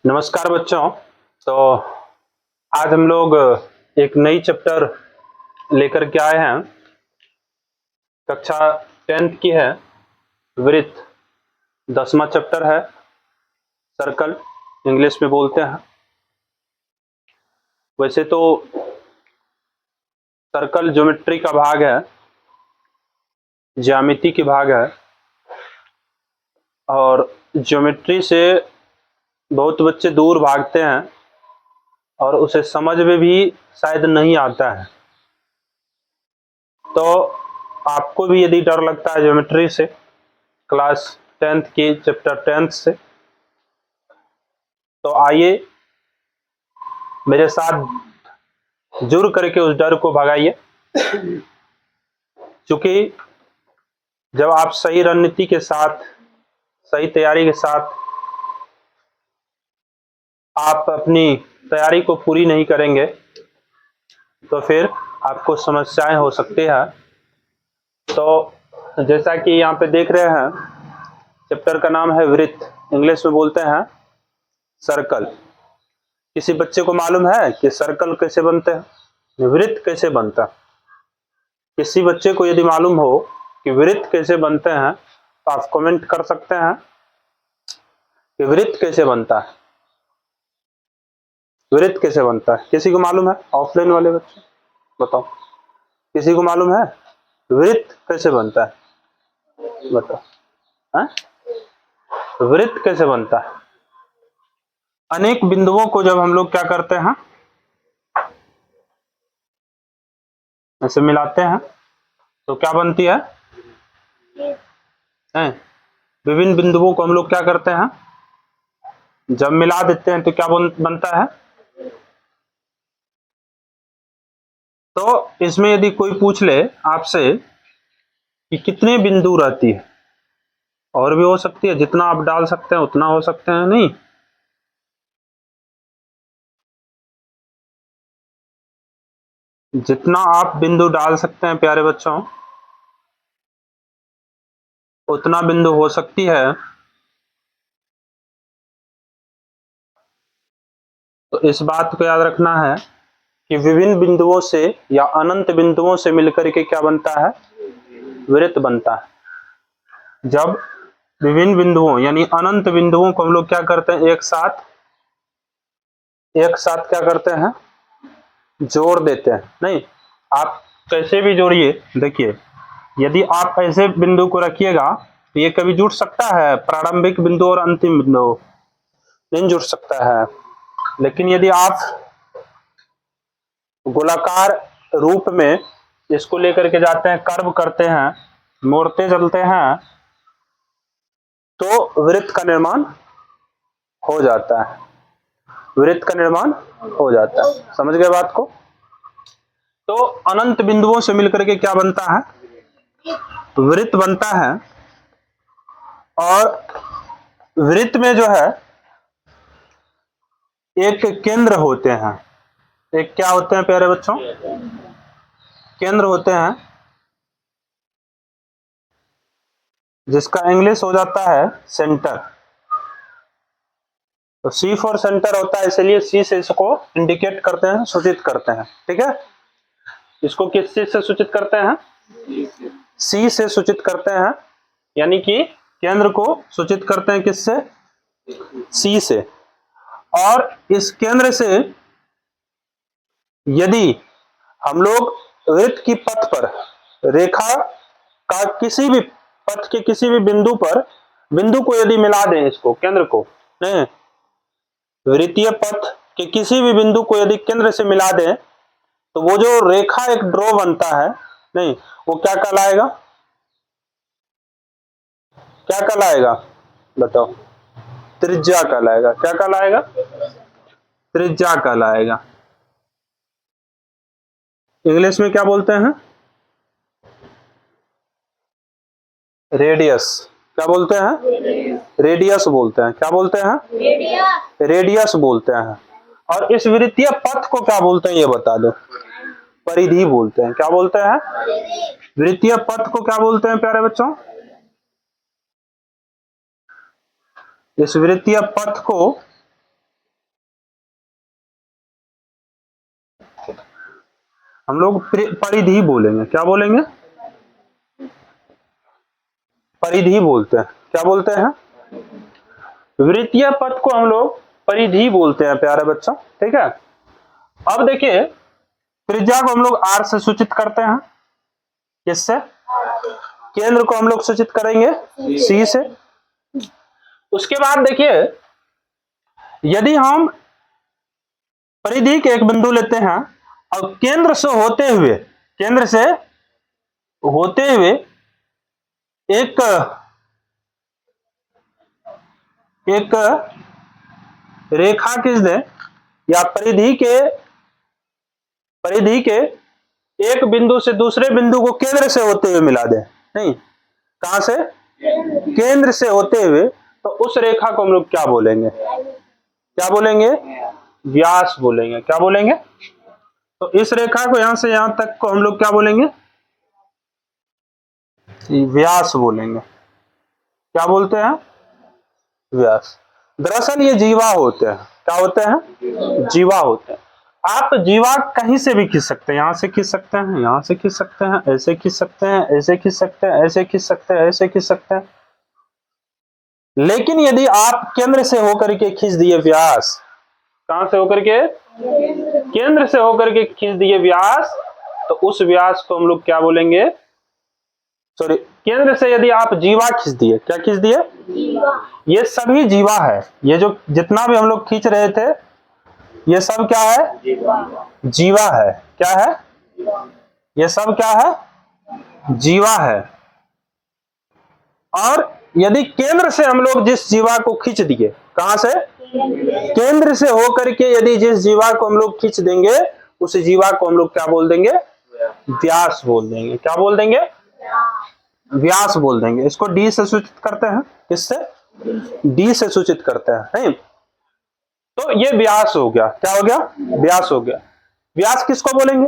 नमस्कार बच्चों। तो आज हम लोग एक नई चैप्टर लेकर के आए हैं। कक्षा 10th की है, वृत्त 10वां चैप्टर है, सर्कल इंग्लिश में बोलते हैं। वैसे तो सर्कल ज्योमेट्री का भाग है, ज्यामिति की भाग है, और ज्योमेट्री से बहुत बच्चे दूर भागते हैं और उसे समझ में भी शायद नहीं आता है। तो आपको भी यदि डर लगता है ज्योमेट्री से, क्लास 10th की चैप्टर 10th से, तो आइए मेरे साथ जुड़ करके उस डर को भगाइए। क्योंकि जब आप सही रणनीति के साथ, सही तैयारी के साथ आप अपनी तैयारी को पूरी नहीं करेंगे तो फिर आपको समस्याएं हो सकती है। तो जैसा कि यहाँ पे देख रहे हैं, चैप्टर का नाम है वृत्त, इंग्लिश में बोलते हैं सर्कल। किसी बच्चे को मालूम है कि सर्कल कैसे बनते हैं, वृत्त कैसे बनता है? किसी बच्चे को यदि मालूम हो कि वृत्त कैसे बनते हैं तो आप कमेंट कर सकते हैं कि वृत्त कैसे बनता है। वृत्त कैसे बनता है किसी को मालूम है? ऑफलाइन वाले बच्चे बताओ, किसी को मालूम है वृत्त कैसे बनता है? बताओ, है? वृत्त कैसे बनता है? अनेक बिंदुओं को जब हम लोग क्या करते हैं, ऐसे मिलाते हैं तो क्या बनती है? विभिन्न बिंदुओं को हम लोग क्या करते हैं, जब मिला देते हैं तो क्या बनता है? तो इसमें यदि कोई पूछ ले आपसे कि कितने बिंदु रहती है, और भी हो सकती है, जितना आप डाल सकते हैं उतना हो सकते हैं, नहीं? जितना आप बिंदु डाल सकते हैं प्यारे बच्चों, उतना बिंदु हो सकती है। तो इस बात को याद रखना है कि विभिन्न बिंदुओं से या अनंत बिंदुओं से मिलकर के क्या बनता है? वृत्त बनता है। जब विभिन्न बिंदुओं यानी अनंत बिंदुओं को हम लोग क्या करते हैं, एक साथ क्या करते हैं, जोड़ देते हैं। नहीं, आप कैसे भी जोड़िए, देखिए यदि आप ऐसे बिंदु को रखिएगा तो ये कभी जुड़ सकता है? प्रारंभिक बिंदु और अंतिम बिंदु नहीं जुड़ सकता है। लेकिन यदि आप गोलाकार रूप में इसको लेकर के जाते हैं, कर्व करते हैं, मोड़ते चलते हैं, तो वृत्त का निर्माण हो जाता है। वृत्त का निर्माण हो जाता है। समझ गए बात को? तो अनंत बिंदुओं से मिलकर के क्या बनता है? वृत्त बनता है। और वृत्त में जो है एक केंद्र होते हैं। एक क्या होते हैं प्यारे बच्चों? केंद्र होते हैं, जिसका इंग्लिश हो जाता है सेंटर। तो सी फॉर सेंटर होता है, इसलिए सी से इसको इंडिकेट करते हैं, सूचित करते हैं। ठीक है, इसको किस चीज से सूचित करते हैं? सी से सूचित करते हैं, यानी कि केंद्र को सूचित करते हैं किससे? सी से। और इस केंद्र से यदि हम लोग वृत्त की पथ पर, रेखा का किसी भी पथ के किसी भी बिंदु पर, बिंदु को यदि मिला दें, इसको केंद्र को, नहीं, वृत्तीय पथ के किसी भी बिंदु को यदि केंद्र से मिला दें तो वो जो रेखा एक ड्रॉ बनता है, नहीं, वो क्या कहलाएगा? क्या कहलाएगा बताओ? त्रिज्या कहलाएगा। क्या कहलाएगा? त्रिज्या कहलाएगा। इंग्लिश में क्या बोलते हैं? रेडियस। क्या बोलते हैं? रेडियस बोलते हैं। क्या बोलते हैं? रेडियस बोलते हैं। और इस वृत्तीय पथ को क्या बोलते हैं ये बता दो? परिधि बोलते हैं। क्या बोलते हैं? वृत्तीय पथ को क्या बोलते हैं प्यारे बच्चों? इस वृत्तीय पथ को हम लोग परिधि बोलेंगे। क्या बोलेंगे? परिधि बोलते हैं। क्या बोलते हैं? वृत्तीय पथ को हम लोग परिधि बोलते हैं प्यारे बच्चों। ठीक है, अब देखिए त्रिज्या को हम लोग आर से सूचित करते हैं। किससे? केंद्र को हम लोग सूचित करेंगे सी से। उसके बाद देखिए यदि हम परिधि के एक बिंदु लेते हैं और केंद्र से होते हुए एक रेखा खींच दें या परिधि के एक बिंदु से दूसरे बिंदु को केंद्र से होते हुए मिला दें। नहीं, कहां से? केंद्र से होते हुए, तो उस रेखा को हम लोग क्या बोलेंगे? क्या बोलेंगे? व्यास बोलेंगे। क्या बोलेंगे? तो इस रेखा को यहां से यहां तक को हम लोग क्या बोलेंगे? व्यास बोलेंगे। क्या बोलते हैं? व्यास। दरअसल ये जीवा होते हैं। क्या होते हैं? जीवा होते हैं। आप जीवा कहीं से भी खींच सकते हैं। यहां से खींच सकते हैं, यहां से खींच सकते हैं, ऐसे खींच सकते हैं, ऐसे खींच सकते हैं, ऐसे खींच सकते हैं, ऐसे खींच सकते हैं। लेकिन यदि आप केंद्र से होकर के खींच दिए व्यास, कहां से होकर के? केंद्र से होकर के खींच दिए व्यास, तो उस व्यास को हम लोग क्या बोलेंगे? सॉरी, केंद्र से यदि आप जीवा खींच दिए, क्या खींच दिए? ये सभी जीवा है। ये जो जितना भी हम लोग खींच रहे थे ये सब क्या है? जीवा है। क्या है? ये सब क्या है? जीवा है। और यदि केंद्र से हम लोग जिस जीवा को खींच दिए, कहां से? केंद्र से होकर के यदि जिस जीवा को हम लोग खींच देंगे, उस जीवा को हम लोग क्या बोल देंगे? व्यास बोल देंगे। क्या बोल देंगे? व्यास बोल देंगे। इसको डी से सूचित करते हैं। किससे? डी से सूचित करते हैं। नहीं, तो ये व्यास हो गया। क्या हो गया? व्यास हो गया। व्यास किसको बोलेंगे?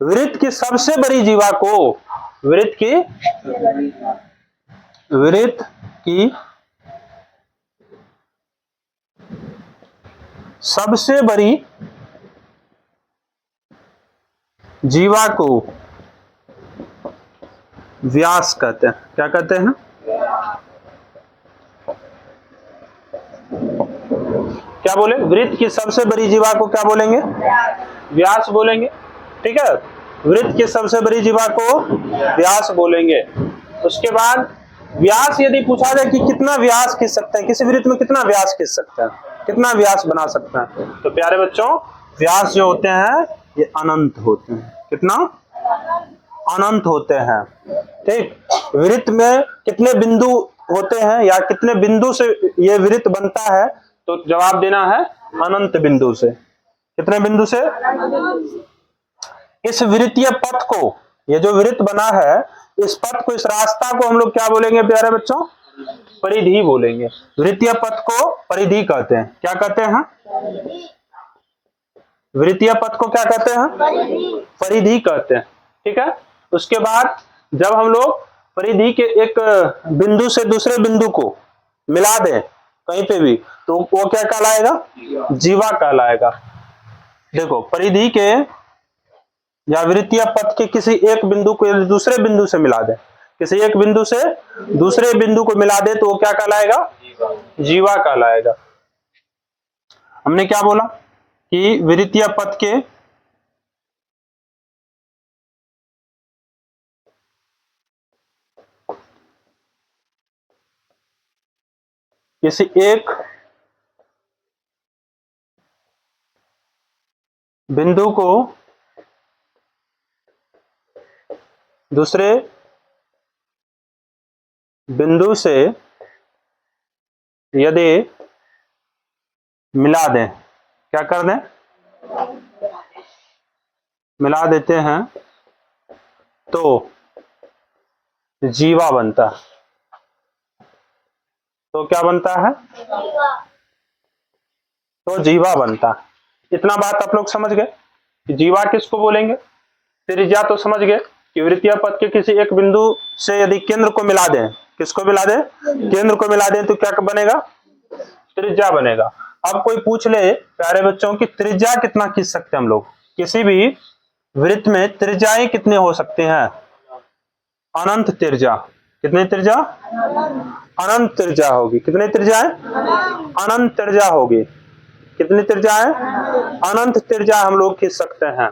वृत्त की सबसे बड़ी जीवा को, वृत्त की सबसे बड़ी जीवा को व्यास कहते हैं। क्या कहते हैं? क्या बोले? वृत्त की सबसे बड़ी जीवा को क्या बोलेंगे? व्यास बोलेंगे। ठीक है, वृत्त की सबसे बड़ी जीवा को व्यास बोलेंगे। उसके बाद व्यास यदि पूछा जाए कि कितना व्यास खींच सकते हैं, किसी वृत्त में कितना व्यास खींच सकते हैं, कितना व्यास बना सकते हैं, तो प्यारे बच्चों व्यास जो होते हैं ये अनंत होते हैं। कितना? अनंत होते हैं। ठीक, वृत्त में कितने बिंदु होते हैं या कितने बिंदु से ये वृत्त बनता है, तो जवाब देना है अनंत बिंदु से। कितने बिंदु से? इस वृत्तीय पथ को, ये जो वृत्त बना है, इस पथ को, इस रास्ता को हम लोग क्या बोलेंगे प्यारे बच्चों? परिधि बोलेंगे। वृत्तीय पथ को परिधि कहते हैं। क्या कहते हैं? वृत्तीय पथ को क्या कहते हैं? परिधि कहते हैं। ठीक है, उसके बाद जब हम लोग परिधि के एक बिंदु से दूसरे बिंदु को मिला दें कहीं पे भी, तो वो क्या कहलाएगा? जीवा कहलाएगा। देखो, परिधि के या वृत्तीय पथ के किसी एक बिंदु को यदि दूसरे बिंदु से मिला दे, किसी एक बिंदु से दूसरे बिंदु को मिला दे, तो वो क्या कहलाएगा? जीवा कहलाएगा। हमने क्या बोला कि वृत्तीय पथ के किसी एक बिंदु को दूसरे बिंदु से यदि मिला दें, क्या कर दें? मिला देते हैं तो जीवा बनता है। तो क्या बनता है? तो जीवा बनता है। इतना बात आप लोग समझ गए कि जीवा किसको बोलेंगे? त्रिज्या तो समझ गए कि वृत्तीय पथ के किसी एक बिंदु से यदि केंद्र को मिला दें, किसको मिला दें? केंद्र को मिला दें, तो क्या बनेगा? त्रिज्या बनेगा। अब कोई पूछ ले प्यारे बच्चों की त्रिज्या कितना खींच सकते हैं हम लोग? किसी भी वृत्त में त्रिज्याएं कितने हो सकते हैं? अनंत त्रिज्या। कितने त्रिज्या? अनंत त्रिज्या होगी। कितने त्रिज्याएं? अनंत त्रिज्या होगी। कितनी त्रिज्या है? अनंत त्रिज्या हम लोग खींच सकते हैं।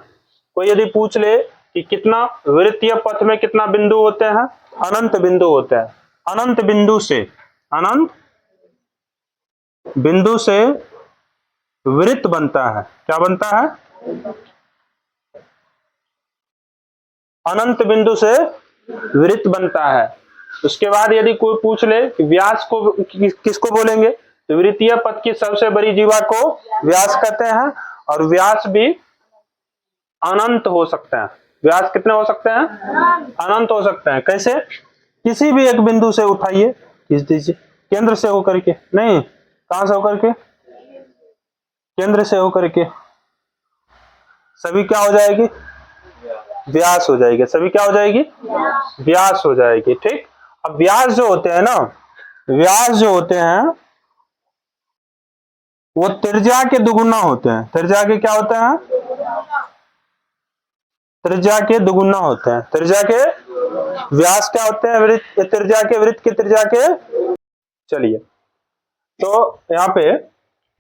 कोई यदि पूछ ले कि कितना वृत्तीय पथ में कितना बिंदु होते हैं? अनंत बिंदु होते हैं। अनंत बिंदु से वृत्त बनता है। क्या बनता है? अनंत बिंदु से वृत्त बनता है। उसके बाद यदि कोई पूछ ले कि व्यास को किसको बोलेंगे, तो वृत्तीय पथ की सबसे बड़ी जीवा को व्यास कहते हैं। और व्यास भी अनंत हो सकते हैं। व्यास कितने हो सकते हैं? अनंत हो सकते हैं। कैसे? किसी भी एक बिंदु से उठाइए, खींच दीजिए, केंद्र से होकर के, नहीं, कहां से होकर के? केंद्र से होकर के, सभी क्या हो जाएगी? व्यास हो जाएगी। सभी क्या हो जाएगी? व्यास हो जाएगी। ठीक। अब व्यास जो होते हैं ना, व्यास जो होते हैं वो त्रिज्या के दुगुना होते हैं। त्रिज्या के क्या होते हैं? त्रिज्या के दुगुना होते हैं। त्रिज्या के व्यास क्या होते हैं? वृत्त त्रिज्या के, वृत्त की त्रिज्या के। चलिए, तो यहाँ पे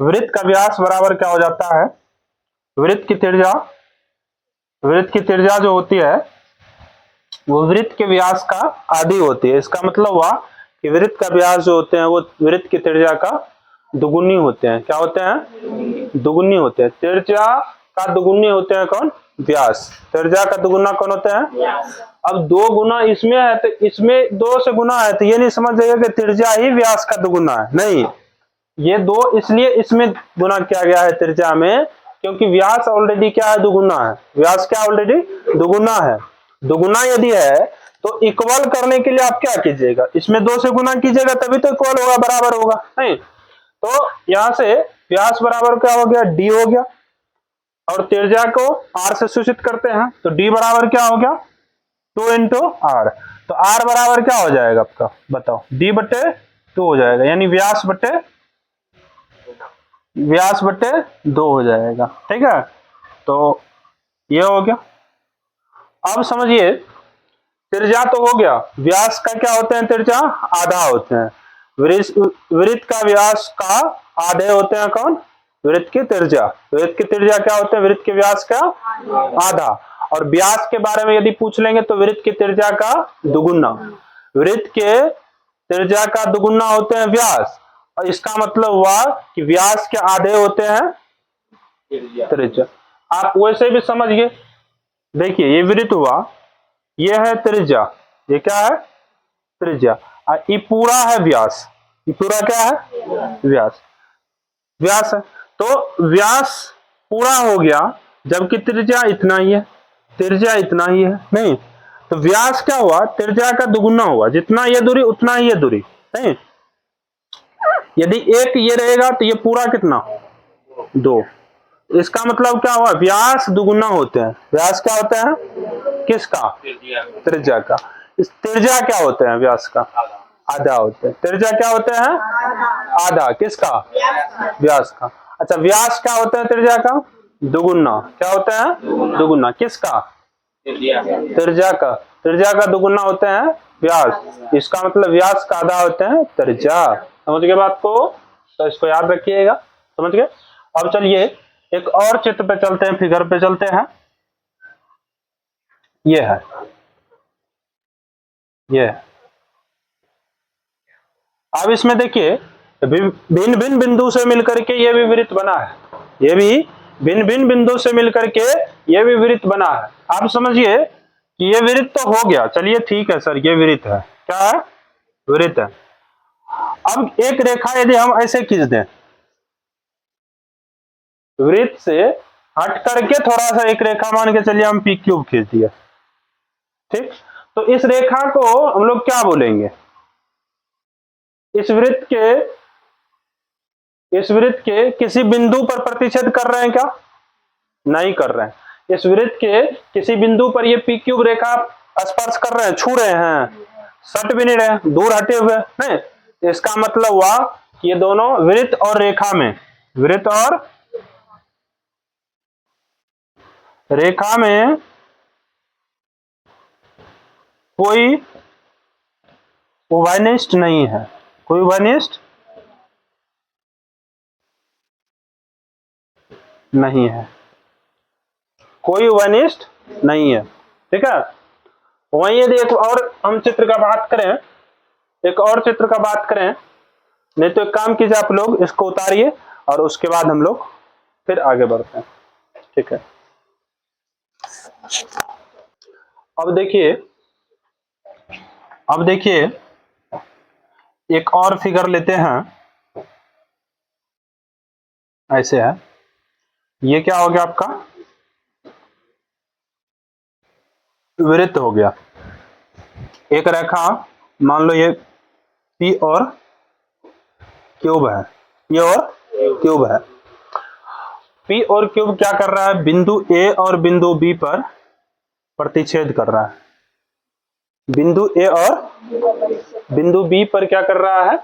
वृत्त का व्यास बराबर क्या हो जाता है? वृत्त की त्रिज्या जो होती है वो वृत्त के व्यास का आधी होती है। इसका मतलब हुआ कि वृत्त का व्यास जो होते हैं वो वृत्त की त्रिज्या का दुगुनी होते हैं। क्या होते हैं? दुगुनी होते हैं। त्रिज्या का दुगुनी होते हैं कौन? व्यास। त्रिज्या का दुगुना कौन होता है? अब दो गुना इसमें है तो इसमें दो से गुना है, तो ये नहीं समझ जाइए कि त्रिज्या ही व्यास का दुगुना है। नहीं, ये दो इसलिए इसमें गुना किया गया है त्रिज्या में, क्योंकि व्यास ऑलरेडी क्या है? दुगुना है। व्यास क्या ऑलरेडी दुगुना है। दुगुना यदि है तो इक्वल करने के लिए आप क्या कीजिएगा? इसमें दो से गुना कीजिएगा तभी तो इक्वल होगा, बराबर होगा। नहीं तो यहां से व्यास बराबर क्या हो गया? डी हो गया। और त्रिज्या को आर से सूचित करते हैं, तो डी बराबर क्या हो गया? 2 इंटू आर। तो आर बराबर क्या हो जाएगा आपका? बताओ। डी बटे 2 हो जाएगा, यानी व्यास बटे 2 हो जाएगा। ठीक है, तो ये हो गया। अब समझिए, त्रिज्या तो हो गया, व्यास का क्या होते हैं? त्रिज्या आधा होते हैं। वृत्त का व्यास का आधे होते हैं कौन? वृत्त की त्रिज्या। वृत्त की त्रिज्या क्या होते हैं? वृत्त के व्यास का आधा। और व्यास के बारे में यदि पूछ लेंगे तो वृत्त की त्रिज्या का दुगुना। वृत्त के त्रिज्या का दुगुना होते हैं व्यास, और इसका मतलब हुआ कि व्यास के आधे होते हैं त्रिज्या। आप वैसे भी समझिए, देखिए ये वृत्त हुआ, ये है त्रिज्या, ये क्या है? त्रिज्या। और ये पूरा है व्यास। ये पूरा क्या है? व्यास। व्यास है, तो व्यास पूरा हो गया, जबकि त्रिज्या इतना ही है। त्रिज्या इतना ही है, नहीं तो व्यास क्या हुआ? त्रिज्या का दुगुना हुआ। जितना ये दूरी उतना ही ये दूरी। नहीं, यदि एक ये रहेगा तो ये पूरा कितना? 2। इसका मतलब क्या हुआ? व्यास दुगुना होते हैं। व्यास क्या होते हैं? किसका? त्रिज्या का। इस त्रिज्या क्या होते हैं? व्यास का आधा होते हैं। त्रिज्या क्या होते हैं? आधा। किसका? व्यास का। अच्छा, व्यास क्या होते हैं? त्रिज्या का दुगुना। क्या होते हैं? दुगुना। किसका? त्रिज्या का। त्रिज्या का दुगुना होते हैं व्यास। इसका मतलब व्यास का आधा होते हैं त्रिज्या। समझ गए बात को? तो इसको याद रखिएगा। समझ गए? अब चलिए एक और चित्र पे चलते हैं, फिगर पे चलते हैं। ये है, ये है। अब इसमें देखिए, भिन्न भिन्न बिंदु से मिलकर के ये भी वृत्त बना है। ये भी भिन्न भिन्न बिंदु से मिलकर के ये भी वृत्त बना है। आप समझिए कि ये वृत्त तो हो गया, चलिए ठीक है सर, ये वृत्त है। क्या है? वृत्त है। अब एक रेखा यदि हम ऐसे खींच दें, वृत्त से हट करके थोड़ा सा एक रेखा मान के चलिए हम पी क्यूब खींच दिया, ठीक, तो इस रेखा को हम लोग क्या बोलेंगे? इस वृत्त के किसी बिंदु पर प्रतिच्छेद कर रहे हैं क्या? नहीं कर रहे हैं। इस वृत्त के किसी बिंदु पर ये पी क्यूब रेखा स्पर्श कर रहे हैं, छू रहे हैं, सट भी नहीं रहे, दूर हटे हुए नहीं। इसका मतलब हुआ कि ये दोनों वृत्त और रेखा में, वृत्त और रेखा में कोई उभयनिष्ठ नहीं है, कोई उभयनिष्ठ नहीं है, कोई उभयनिष्ठ नहीं है। ठीक है, वहीं यदि एक और हम चित्र का बात करें, एक और चित्र का बात करें, नहीं तो एक काम कीजिए, आप लोग इसको उतारिए और उसके बाद हम लोग फिर आगे बढ़ते हैं। ठीक है, अब देखिए, अब देखिए एक और फिगर लेते हैं, ऐसे है, ये क्या हो गया आपका, वृत्त हो गया। एक रेखा, मान लो ये पी और क्यूब है, पी और क्यूब है। पी और क्यूब क्या कर रहा है, बिंदु ए और बिंदु बी पर प्रतिच्छेद कर रहा है। बिंदु ए और बिंदु बी पर क्या कर रहा है।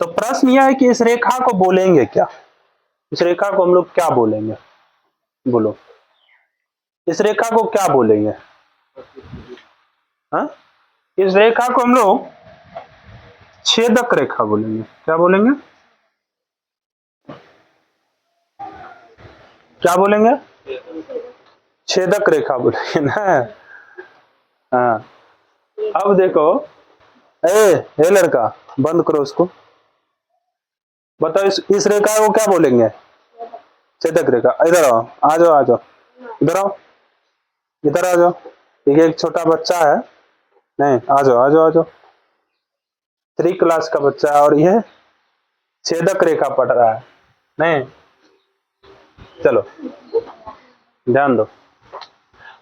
तो प्रश्न यह है कि इस रेखा को बोलेंगे क्या, इस रेखा को हम लोग क्या बोलेंगे, बोलो, इस रेखा को क्या बोलेंगे। हाँ, इस रेखा को हम लोग छेदक रेखा बोलेंगे। क्या बोलेंगे, क्या बोलेंगे, छेदक रेखा बोलेंगे ना। हाँ, अब देखो, ए लड़का, बंद करो उसको, बताओ इस रेखा को क्या बोलेंगे, छेदक रेखा। इधर आओ, आ जाओ आ जाओ, इधर आओ, इधर आ जाओ, ठीक है, एक छोटा बच्चा है, नहीं आ जाओ आ जाओ आ जाओ, 3 क्लास का बच्चा है और यह छेदक रेखा पढ़ रहा है। नहीं, चलो ध्यान दो।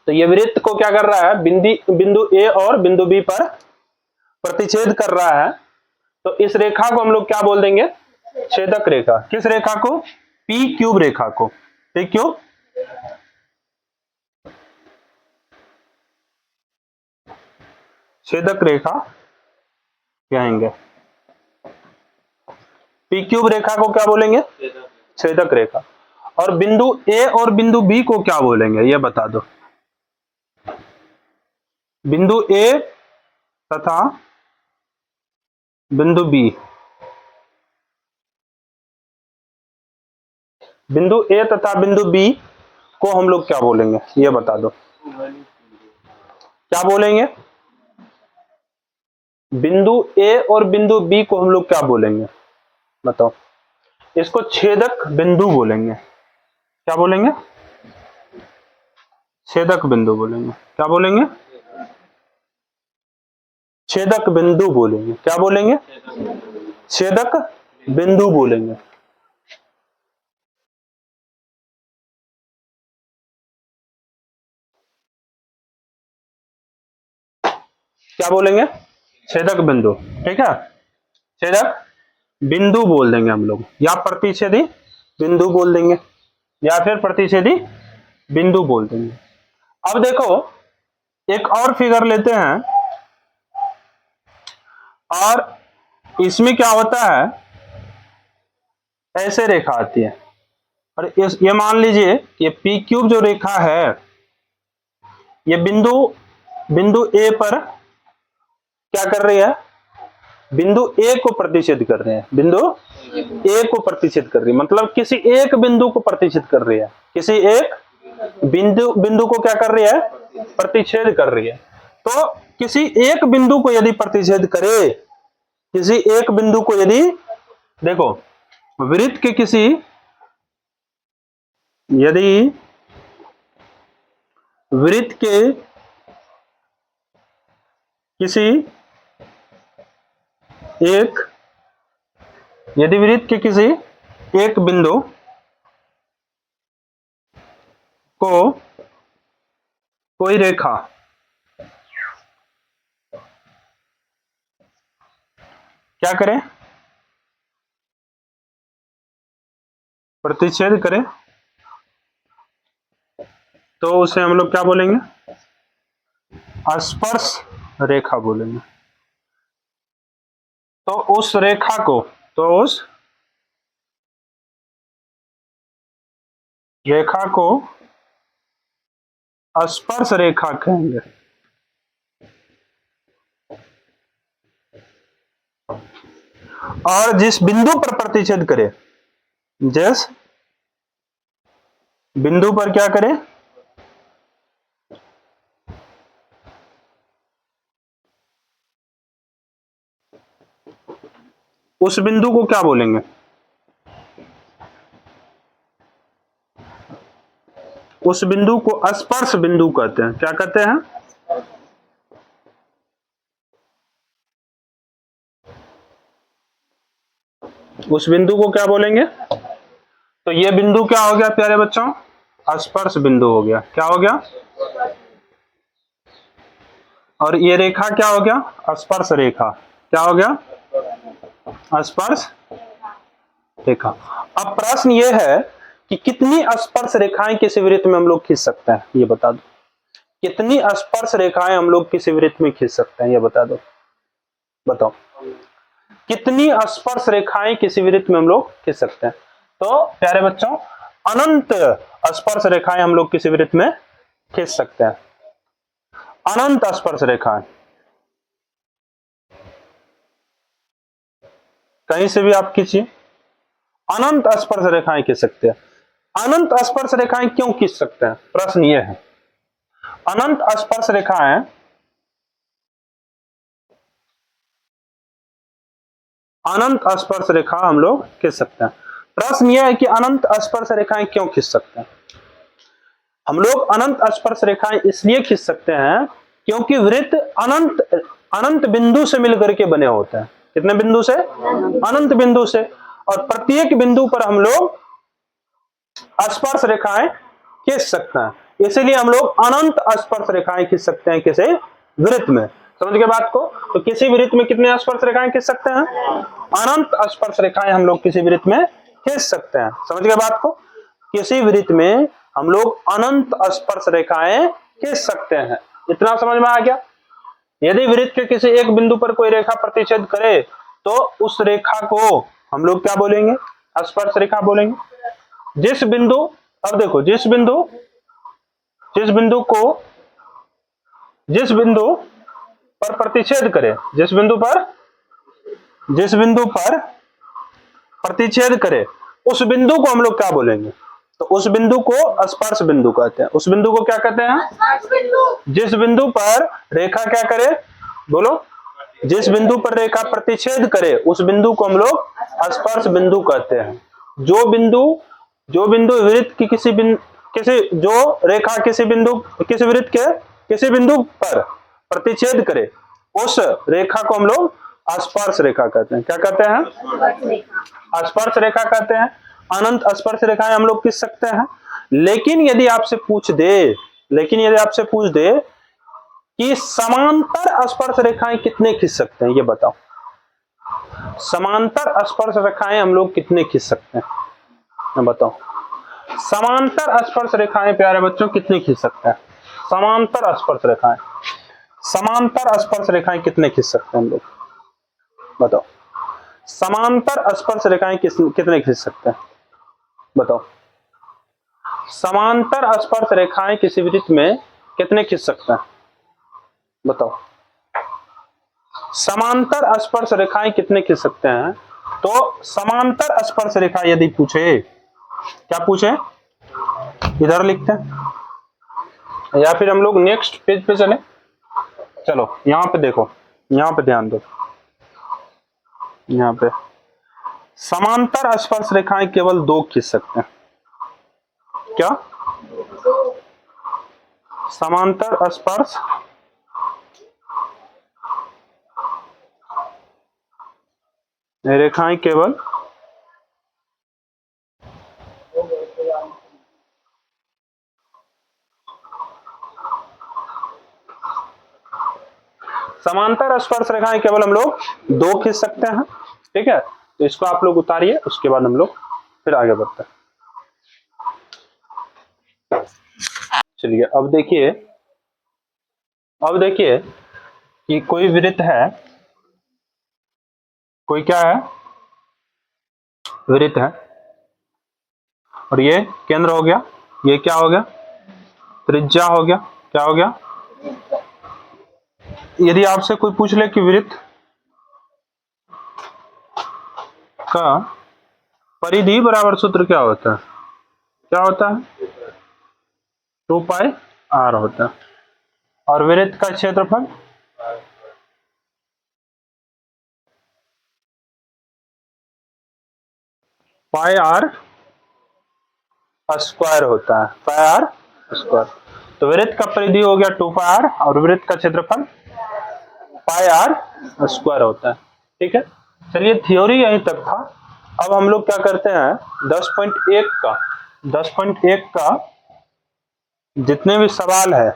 तो ये वृत्त को क्या कर रहा है, बिंदु ए और बिंदु बी पर प्रतिच्छेद कर रहा है। तो इस रेखा को हम लोग क्या बोल देंगे, छेदक रेखा। किस रेखा को, पी क्यूब रेखा को, पी क्यूब, छेदक रेखा कहेंगे। पी क्यूब रेखा को क्या बोलेंगे, छेदक रेखा। और बिंदु ए और बिंदु बी को क्या बोलेंगे, ये बता दो। बिंदु ए तथा बिंदु बी, बिंदु ए तथा बिंदु बी को हम लोग क्या बोलेंगे, ये बता दो। क्या बोलेंगे, बिंदु ए और बिंदु बी को हम लोग क्या बोलेंगे, बताओ। इसको छेदक बिंदु बोलेंगे। क्या बोलेंगे, छेदक बिंदु बोलेंगे। क्या बोलेंगे, छेदक बिंदु बोलेंगे। क्या बोलेंगे, छेदक बिंदु बोलेंगे। क्या बोलेंगे, छेदक बिंदु। ठीक है, छेदक बिंदु बोल देंगे हम लोग, या प्रतिच्छेदी बिंदु बोल देंगे, या फिर प्रतिच्छेदी बिंदु बोल देंगे। अब देखो एक और फिगर लेते हैं, और इसमें क्या होता है, ऐसे रेखा आती है, और ये मान लीजिए ये पी क्यूब जो रेखा है, ये बिंदु बिंदु ए पर क्या कर रही है, बिंदु ए को प्रतिच्छेद कर रहे हैं, बिंदु ए को प्रतिच्छेद कर रही है, मतलब किसी एक बिंदु को प्रतिच्छेद कर रही है, किसी एक बिंदु को क्या कर रही है, प्रतिच्छेद कर रही है। तो किसी एक बिंदु को यदि प्रतिच्छेद करे, किसी एक बिंदु को यदि, देखो वृत्त के किसी, यदि वृत्त के किसी एक, यदि वृत्त के किसी एक बिंदु को कोई रेखा क्या करें, प्रतिच्छेद करें, तो उसे हम लोग क्या बोलेंगे, स्पर्श रेखा बोलेंगे। तो उस रेखा को, तो उस रेखा को स्पर्श रेखा कहेंगे। और जिस बिंदु पर प्रतिच्छेद करे, जिस बिंदु पर क्या करे, उस बिंदु को क्या बोलेंगे? उस बिंदु को स्पर्श बिंदु कहते हैं। क्या कहते हैं? उस बिंदु को क्या बोलेंगे? तो ये बिंदु क्या हो गया प्यारे बच्चों? स्पर्श बिंदु हो गया। क्या हो गया? और ये रेखा क्या हो गया? स्पर्श रेखा। क्या हो गया? स्पर्श रेखा। अब प्रश्न ये है कि कितनी स्पर्श रेखाएं किसी वृत्त में हम लोग खींच सकते हैं, ये बता दो। कितनी स्पर्श रेखाएं हम लोग किसी वृत्त में खींच सकते हैं, ये बता दो। बताओ कितनी स्पर्श रेखाएं किसी वृत्त में हम लोग खींच सकते हैं? तो प्यारे बच्चों, अनंत स्पर्श रेखाएं हम लोग किसी वृत्त में खींच सकते हैं। अनंत स्पर्श रेखाएं, कहीं से भी आप खींचिए, अनंत स्पर्श रेखाएं खींच सकते हैं। अनंत स्पर्श रेखाएं क्यों खींच सकते हैं? प्रश्न यह है। अनंत स्पर्श रेखाएं अनंत स्पर्श रेखा हम लोग खींच सकते हैं। प्रश्न यह है कि अनंत स्पर्श रेखाएं क्यों खींच सकते हैं? हम लोग अनंत स्पर्श रेखाएं इसलिए खींच सकते हैं क्योंकि वृत्त अनंत अनंत बिंदु से मिलकर के बने होते हैं। कितने बिंदु से? अनंत बिंदु से। और प्रत्येक बिंदु पर हम लोग स्पर्श रेखाएं खींच सकते हैं। इसीलिए हम लोग अनंत स्पर्श रेखाएं खींच सकते हैं किसी वृत्त में। समझ गए बात को? तो किसी वृत्त में कितने स्पर्श रेखाएं खींच सकते हैं? अनंत स्पर्श रेखाएं हम लोग किसी वृत्त में खींच सकते हैं। समझ गए बात को? किसी वृत्त में हम लोग अनंत स्पर्श रेखाएं खींच सकते हैं। इतना समझ में आ गया? यदि वृत्त के किसी एक बिंदु पर कोई रेखा प्रतिच्छेद करे तो उस रेखा को हम लोग क्या बोलेंगे? स्पर्श रेखा बोलेंगे। जिस बिंदु, अब देखो, जिस बिंदु पर प्रतिच्छेद करे, जिस बिंदु पर प्रतिच्छेद करे, उस बिंदु को हम लोग क्या बोलेंगे? तो उस बिंदु को स्पर्श बिंदु कहते हैं। उस बिंदु को क्या कहते हैं? जिस बिंदु पर रेखा क्या करे, बोलो, जिस बिंदु पर रेखा प्रतिच्छेद करे उस बिंदु को हम लोग स्पर्श बिंदु कहते हैं। जो बिंदु वृत्त की जो रेखा किसी वृत्त के किसी बिंदु पर प्रतिच्छेद करे उस रेखा को हम लोग स्पर्श रेखा कहते हैं। क्या कहते हैं? स्पर्श रेखा कहते हैं। अनंत स्पर्श रेखाएं हम लोग खींच सकते हैं। लेकिन यदि आपसे पूछ दे कि समांतर स्पर्श रेखाएं कितने खींच सकते हैं, ये बताओ। समांतर स्पर्श रेखाएं हम लोग कितने खींच सकते हैं, बताओ। समांतर स्पर्श रेखाएं प्यारे बच्चों कितने खींच सकते हैं? समांतर स्पर्श रेखाएं कितने खींच सकते हैं हम लोग, बताओ। समांतर स्पर्श रेखाएं कितने खींच सकते हैं, बताओ। समांतर स्पर्श रेखाएं किसी वृत्त में कितने खींच सकते हैं, बताओ। समांतर स्पर्श रेखाएं कितने खींच सकते हैं? तो समांतर स्पर्श रेखा यदि पूछे, क्या पूछे, इधर लिखते हैं या फिर हम लोग नेक्स्ट पेज पे चले। चलो यहां पे देखो, यहां पे ध्यान दो। यहां पे समांतर स्पर्श रेखाएं केवल दो खींच सकते हैं। क्या? समांतर स्पर्श रेखाएं केवल समांतर स्पर्श रेखाएं केवल हम लोग दो खींच सकते हैं। ठीक है, तो इसको आप लोग उतारिए, उसके बाद हम लोग फिर आगे बढ़ते हैं। चलिए अब देखिए कि कोई वृत्त है, कोई क्या है, वृत्त है, और ये केंद्र हो गया, ये क्या हो गया, त्रिज्या हो गया। क्या हो गया? यदि आपसे कोई पूछ ले कि वृत्त का परिधि बराबर सूत्र क्या होता है? क्या होता है? 2πr होता है। और वृत्त का क्षेत्रफल πr स्क्वायर होता है, πr स्क्वायर। तो वृत्त का परिधि हो गया 2πr और वृत्त का क्षेत्रफल πr स्क्वायर होता है। ठीक है, चलिए थ्योरी यहीं तक था। अब हम लोग क्या करते हैं, 10.1 का जितने भी सवाल है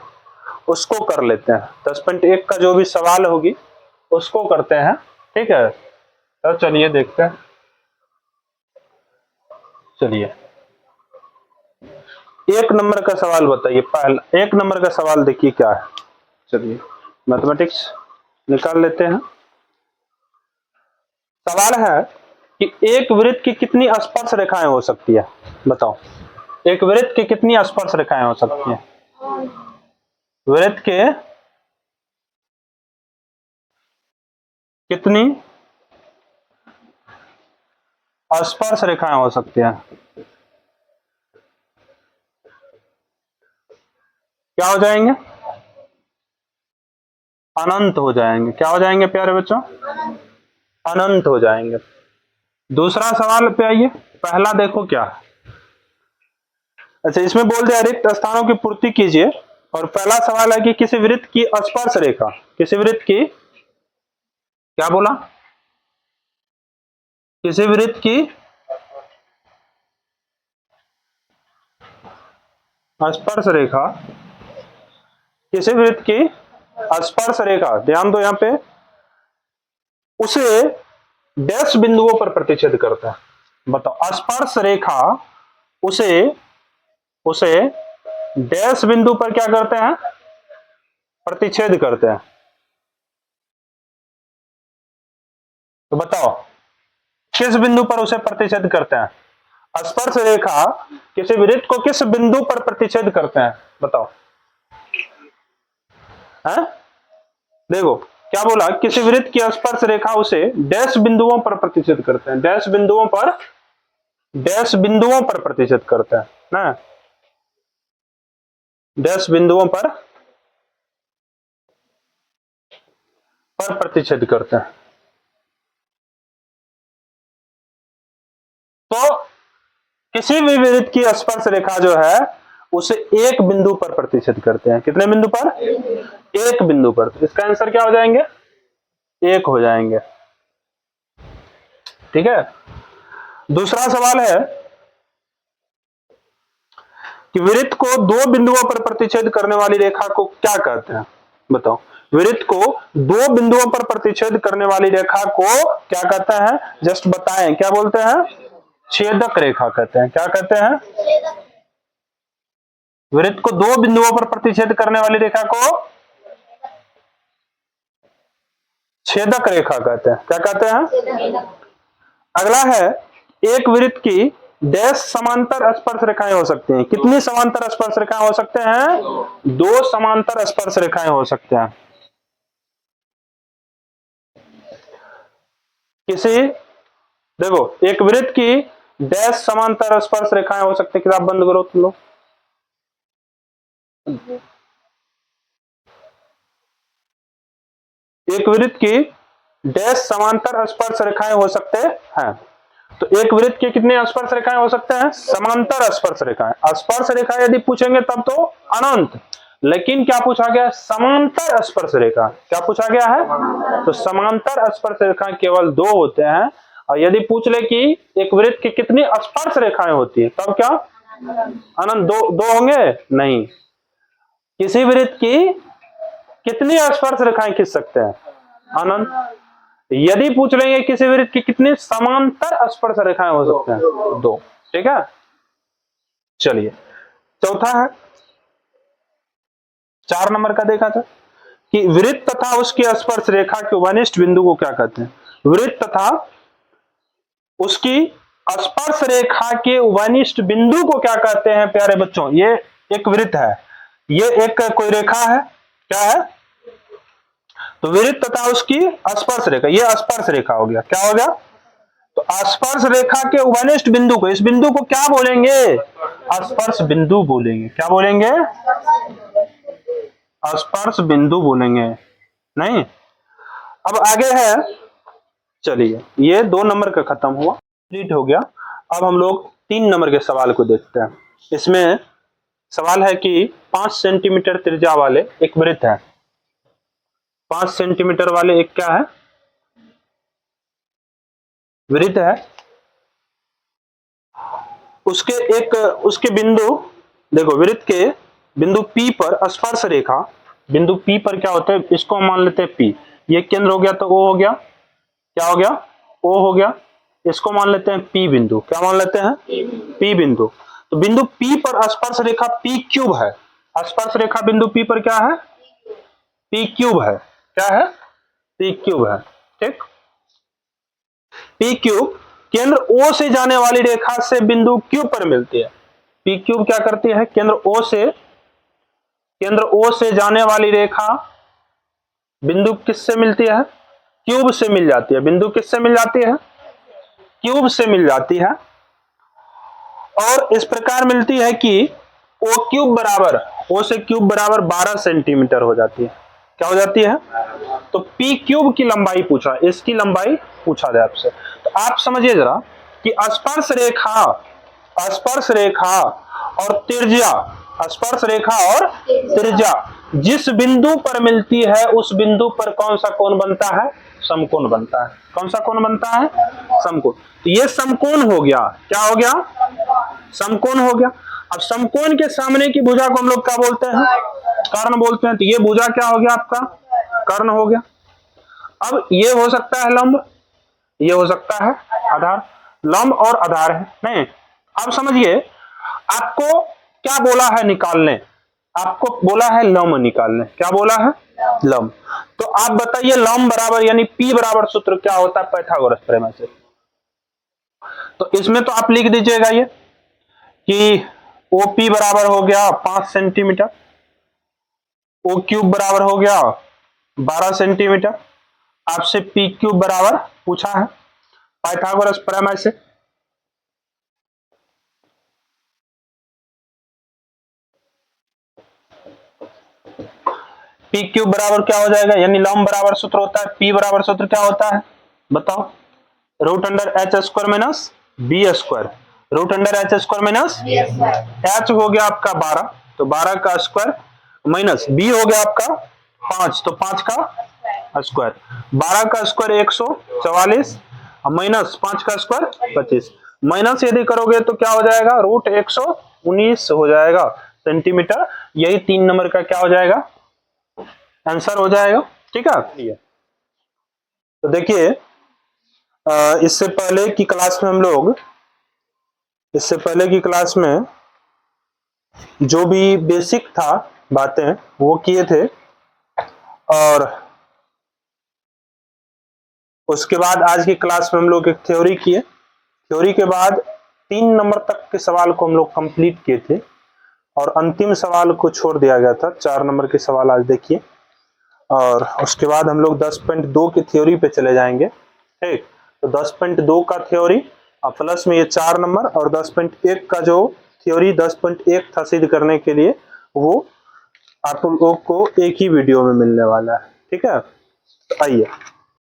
उसको कर लेते हैं। 10.1 का जो भी सवाल होगी उसको करते हैं। ठीक है, तो चलिए देखते हैं। चलिए 1 नंबर का सवाल बताइए। पहला 1 नंबर का सवाल देखिए क्या है। चलिए मैथमेटिक्स निकाल लेते हैं। सवाल है कि एक वृत्त की कितनी स्पर्श रेखाएं हो सकती है? बताओ, एक वृत्त की कितनी स्पर्श रेखाएं हो सकती हैं? वृत्त के कितनी स्पर्श रेखाएं हो सकती हैं? क्या हो जाएंगे? अनंत हो जाएंगे। क्या हो जाएंगे प्यारे बच्चों? अनंत हो जाएंगे। दूसरा सवाल पे आइए। पहला देखो क्या है। अच्छा, इसमें बोल दिया रिक्त स्थानों की पूर्ति कीजिए। और पहला सवाल है कि किसी वृत्त की स्पर्श रेखा, किसी वृत्त की, क्या बोला? किसी वृत्त की स्पर्श रेखा, किसी वृत्त की स्पर्श रेखा, ध्यान दो यहां पे, उसे डैश बिंदुओं पर प्रतिच्छेद करता है। बताओ, स्पर्श रेखा उसे डैश बिंदु पर क्या करते हैं? प्रतिच्छेद करते हैं। तो बताओ किस बिंदु पर उसे प्रतिच्छेद करते हैं? स्पर्श रेखा किसी वृत्त को किस बिंदु पर प्रतिच्छेद करते हैं? बताओ। है? देखो क्या बोला, किसी वृत्त की स्पर्श रेखा उसे डैश बिंदुओं पर प्रतिच्छेद करते हैं। डैश बिंदुओं पर प्रतिच्छेद करते हैं ना, डैश बिंदुओं पर प्रतिच्छेद करते हैं। तो किसी भी वृत्त की स्पर्श रेखा जो है उसे एक बिंदु पर प्रतिच्छेद करते हैं। कितने बिंदु पर? एक बिंदु पर। तो इसका आंसर क्या हो जाएंगे? 1 हो जाएंगे। ठीक है, दूसरा सवाल है कि वृत्त को 2 बिंदुओं पर प्रतिच्छेद करने वाली रेखा को क्या कहते हैं? बताओ, वृत्त को 2 बिंदुओं पर प्रतिच्छेद करने वाली रेखा को क्या कहते हैं? जस्ट बताएं, क्या बोलते हैं? छेदक रेखा कहते हैं। क्या कहते हैं? वृत्त को 2 बिंदुओं पर प्रतिच्छेद करने वाली रेखा को छेदक रेखा कहते हैं। क्या कहते हैं? अगला है, एक वृत्त की डैश समांतर स्पर्श रेखाएं हो सकती हैं। कितनी समांतर स्पर्श रेखाएं हो सकते हैं? 2 समांतर स्पर्श रेखाएं हो सकते हैं। किसी, देखो, एक वृत्त की डैश समांतर स्पर्श रेखाएं हो सकती है। किताब बंद करो तुम लोग। एक वृत्त की डैश समांतर स्पर्श रेखाएं हो सकते हैं। तो एक वृत्त के कितने स्पर्श रेखाएं हो सकते हैं? समांतर स्पर्श रेखाएं। स्पर्श रेखा यदि पूछेंगे तब तो अनंत, लेकिन क्या पूछा गया? समांतर स्पर्श रेखा। क्या पूछा गया है? तो समांतर स्पर्श रेखा केवल 2 होते हैं। और यदि पूछ ले कि एक वृत्त की कितनी स्पर्श रेखाएं होती है, तब क्या? अनंत। दो होंगे? नहीं। किसी वृत्त की कितनी स्पर्श रेखाएं खींच सकते हैं? अनंत। यदि पूछ लेंगे किसी वृत्त की कितनी समांतर स्पर्श रेखाएं हो सकते हैं? 2। ठीक है, चलिए चौथा है, 4 नंबर का देखा था कि वृत्त तथा उसकी स्पर्श रेखा के उभयनिष्ठ बिंदु को क्या कहते हैं? वृत्त तथा उसकी स्पर्श रेखा के उभयनिष्ठ बिंदु को क्या कहते हैं प्यारे बच्चों? ये एक वृत्त है, ये एक कोई रेखा है। क्या है? तो वृत्त तथा उसकी स्पर्श रेखा, ये स्पर्श रेखा हो गया। क्या हो गया? तो स्पर्श रेखा के उभयनिष्ठ बिंदु को, इस बिंदु को क्या बोलेंगे? स्पर्श बिंदु बोलेंगे। क्या बोलेंगे? स्पर्श बिंदु बोलेंगे। नहीं, अब आगे है, चलिए ये 2 नंबर का खत्म हुआ, कंप्लीट हो गया। अब हम लोग 3 नंबर के सवाल को देखते हैं। इसमें सवाल है कि 5 सेंटीमीटर त्रिज्या वाले एक वृत्त है। 5 सेंटीमीटर वाले एक क्या है? वृत्त है। उसके बिंदु, देखो वृत्त के बिंदु P पर स्पर्श रेखा, बिंदु P पर क्या होता है, इसको हम मान लेते हैं P, ये केंद्र हो गया तो O हो गया। क्या हो गया? O हो गया। इसको मान लेते हैं P बिंदु। क्या मान लेते हैं? P बिंदु। तो बिंदु P पर स्पर्श रेखा P क्यूब है। स्पर्श रेखा बिंदु P पर क्या है? P क्यूब है। क्या है? P क्यूब है। ठीक, P क्यूब केंद्र O से जाने वाली रेखा से बिंदु Q पर मिलती है। P क्यूब क्या करती है? केंद्र O से जाने वाली रेखा बिंदु किससे मिलती है? क्यूब से मिल जाती है। बिंदु किससे मिल जाती है? क्यूब से मिल जाती है। और इस प्रकार मिलती है कि O क्यूब बराबर, O से क्यूब बराबर 12 सेंटीमीटर हो जाती है। क्या हो जाती है? तो P क्यूब की लंबाई पूछा, इसकी लंबाई पूछा जाए आपसे। तो आप समझिए जरा कि स्पर्श रेखा और त्रिज्या, स्पर्श रेखा और त्रिज्या जिस बिंदु पर मिलती है उस बिंदु पर कौन सा कोण बनता है? समकोण बनता है। कौन सा कोण बनता है? समकोण। तो ये समकोण हो गया। क्या हो गया? समकोण हो गया। अब समकोण के सामने की भुजा को हम लोग क्या बोलते हैं? कर्ण बोलते हैं। तो ये भुजा क्या हो गया आपका? कर्ण हो गया। अब ये हो सकता है लंब, ये हो सकता है आधार। लंब और आधार है। नहीं, अब समझिए, आपको क्या बोला है निकालने? आपको बोला है लंब निकालने। क्या बोला है? लंब। तो आप बताइए लंब बराबर यानी P बराबर सूत्र क्या होता है पाइथागोरस प्रमेय से? तो इसमें तो आप लिख दीजिएगा ये कि OP बराबर हो गया 5 सेंटीमीटर, O क्यूब बराबर हो गया 12 सेंटीमीटर। आपसे P क्यूब बराबर पूछा है पाइथागोरस प्रमेय से। P क्यूब बराबर क्या हो जाएगा? यानी लंब बराबर सूत्र होता है, P बराबर सूत्र क्या होता है बताओ? Root under H square minus B square. Root under H square minus H हो गया आपका 12, तो 12 का स्क्वायर माइनस बी हो गया आपका 5, तो 5 का स्क्वायर। 12 का स्क्वायर 144 माइनस 5 का स्क्वायर 25। माइनस यदि करोगे तो क्या हो जाएगा? रूट 119 हो जाएगा सेंटीमीटर। यही 3 नंबर का क्या हो जाएगा? आंसर हो जाएगा। ठीक है। तो देखिए, इससे पहले की क्लास में जो भी बेसिक था बातें वो किए थे, और उसके बाद आज की क्लास में हम लोग एक थ्योरी किए। थ्योरी के बाद 3 नंबर तक के सवाल को हम लोग कंप्लीट किए थे, और अंतिम सवाल को छोड़ दिया गया था। 4 नंबर के सवाल आज देखिए, और उसके बाद हम लोग 10.2 की थ्योरी पे चले जाएंगे। ठीक, तो 10.2 का थ्योरी प्लस में ये 4 नंबर, और 10.1 का जो थ्योरी 10.1 था सिद्ध करने के लिए, वो आप लोगों को एक ही वीडियो में मिलने वाला है। ठीक है, तो आइए।